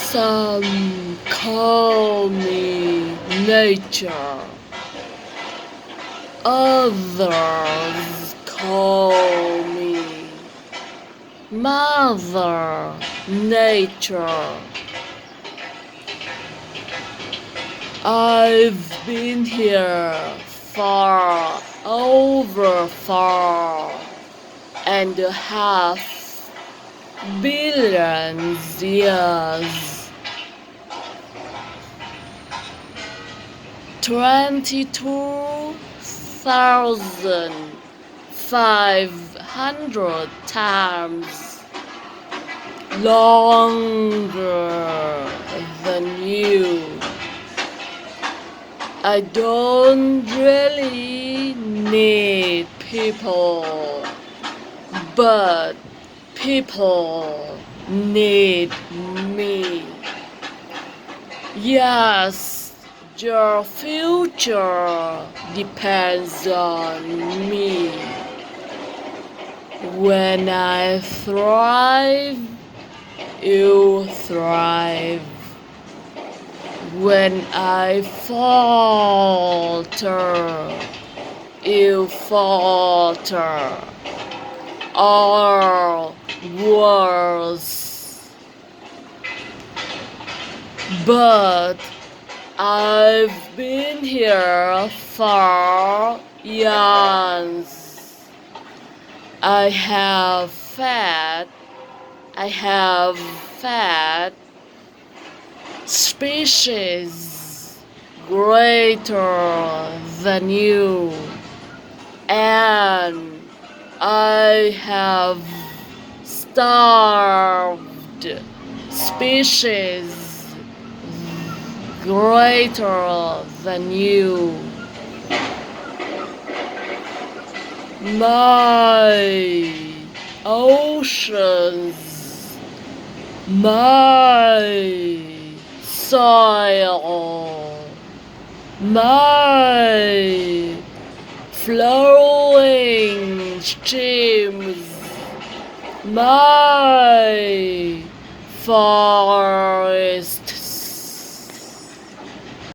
Some call me nature, others call me Mother Nature. I've been here for over 4.5 billion years. 22,500 times longer than you. I don't really need people, but people need me. Yes, your future depends on me. When I thrive, you thrive. When I falter, you falter. Or worse. But I've been here for years. I have fed species greater than you, and I have starved species greater than you. My oceans, my soil, my flowing streams, my forest